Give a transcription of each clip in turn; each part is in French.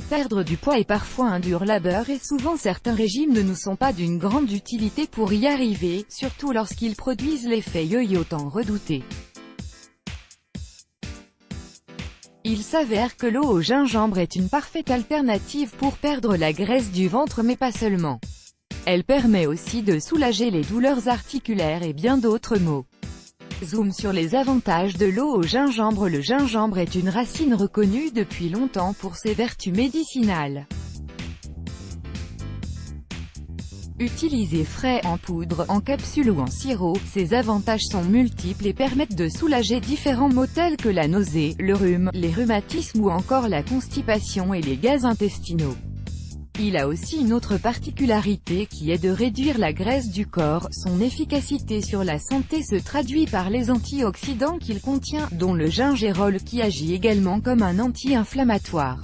Perdre du poids est parfois un dur labeur et souvent certains régimes ne nous sont pas d'une grande utilité pour y arriver, surtout lorsqu'ils produisent l'effet yo-yo tant redouté. Il s'avère que l'eau au gingembre est une parfaite alternative pour perdre la graisse du ventre mais pas seulement. Elle permet aussi de soulager les douleurs articulaires et bien d'autres maux. Zoom sur les avantages de l'eau au gingembre. Le gingembre est une racine reconnue depuis longtemps pour ses vertus médicinales. Utilisé frais, en poudre, en capsule ou en sirop, ses avantages sont multiples et permettent de soulager différents maux tels que la nausée, le rhume, les rhumatismes ou encore la constipation et les gaz intestinaux. Il a aussi une autre particularité qui est de réduire la graisse du corps. Son efficacité sur la santé se traduit par les antioxydants qu'il contient, dont le gingérol qui agit également comme un anti-inflammatoire.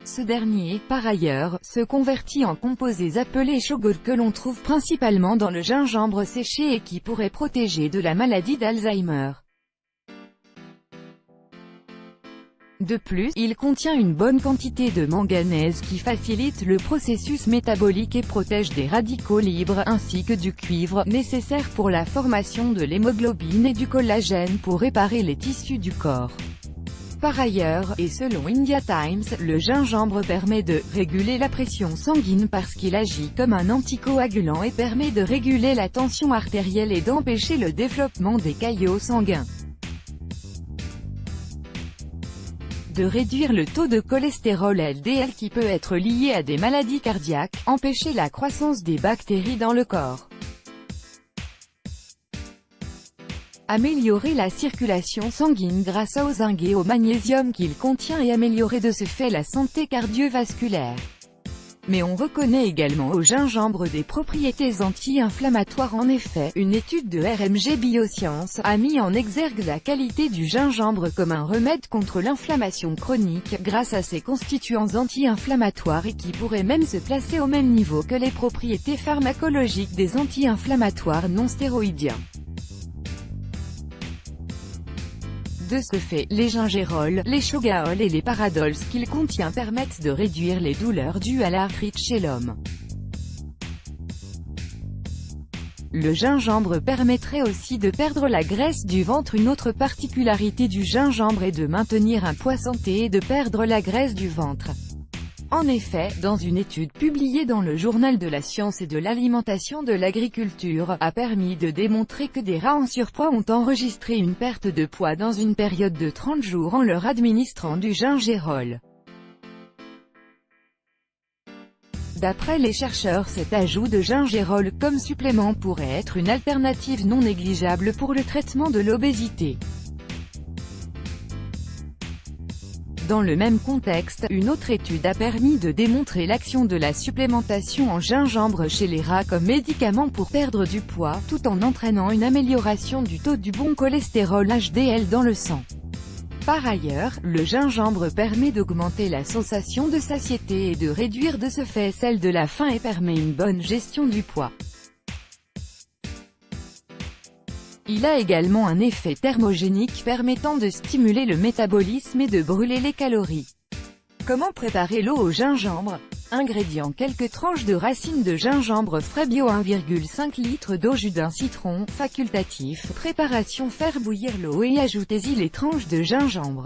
Ce dernier, par ailleurs, se convertit en composés appelés shogol que l'on trouve principalement dans le gingembre séché et qui pourraient protéger de la maladie d'Alzheimer. De plus, il contient une bonne quantité de manganèse qui facilite le processus métabolique et protège des radicaux libres, ainsi que du cuivre, nécessaire pour la formation de l'hémoglobine et du collagène pour réparer les tissus du corps. Par ailleurs, et selon India Times, le gingembre permet de réguler la pression sanguine parce qu'il agit comme un anticoagulant et permet de réguler la tension artérielle et d'empêcher le développement des caillots sanguins. De réduire le taux de cholestérol LDL qui peut être lié à des maladies cardiaques, empêcher la croissance des bactéries dans le corps. Améliorer la circulation sanguine grâce au zinc et au magnésium qu'il contient et améliorer de ce fait la santé cardiovasculaire. Mais on reconnaît également au gingembre des propriétés anti-inflammatoires. En effet, une étude de RMG Biosciences a mis en exergue la qualité du gingembre comme un remède contre l'inflammation chronique, grâce à ses constituants anti-inflammatoires et qui pourrait même se placer au même niveau que les propriétés pharmacologiques des anti-inflammatoires non stéroïdiens. De ce fait, les gingerols, les shogaol et les paradols qu'il contient permettent de réduire les douleurs dues à l'arthrite chez l'homme. Le gingembre permettrait aussi de perdre la graisse du ventre. Une autre particularité du gingembre est de maintenir un poids santé et de perdre la graisse du ventre. En effet, dans une étude publiée dans le Journal de la science et de l'alimentation de l'agriculture, a permis de démontrer que des rats en surpoids ont enregistré une perte de poids dans une période de 30 jours en leur administrant du gingérol. D'après les chercheurs, cet ajout de gingérol comme supplément pourrait être une alternative non négligeable pour le traitement de l'obésité. Dans le même contexte, une autre étude a permis de démontrer l'action de la supplémentation en gingembre chez les rats comme médicament pour perdre du poids, tout en entraînant une amélioration du taux du bon cholestérol HDL dans le sang. Par ailleurs, le gingembre permet d'augmenter la sensation de satiété et de réduire de ce fait celle de la faim et permet une bonne gestion du poids. Il a également un effet thermogénique permettant de stimuler le métabolisme et de brûler les calories. Comment préparer l'eau au gingembre? Ingrédients: quelques tranches de racines de gingembre frais bio, 1,5 litre d'eau, jus d'un citron, facultatif. Préparation: faire bouillir l'eau et ajoutez-y les tranches de gingembre.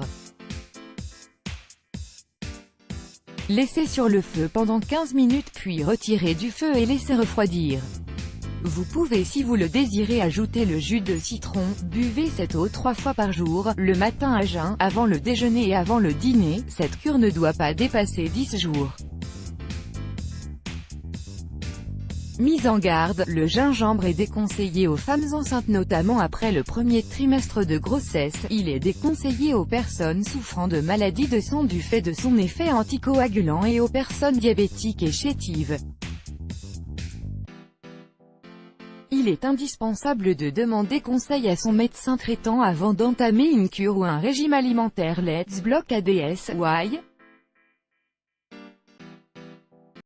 Laissez sur le feu pendant 15 minutes puis retirez du feu et laissez refroidir. Vous pouvez, si vous le désirez, ajouter le jus de citron. Buvez cette eau 3 fois par jour, le matin à jeun, avant le déjeuner et avant le dîner. Cette cure ne doit pas dépasser 10 jours. Mise en garde, le gingembre est déconseillé aux femmes enceintes notamment après le premier trimestre de grossesse. Il est déconseillé aux personnes souffrant de maladies de sang du fait de son effet anticoagulant et aux personnes diabétiques et chétives. Il est indispensable de demander conseil à son médecin traitant avant d'entamer une cure ou un régime alimentaire. Let's block ADS. Why?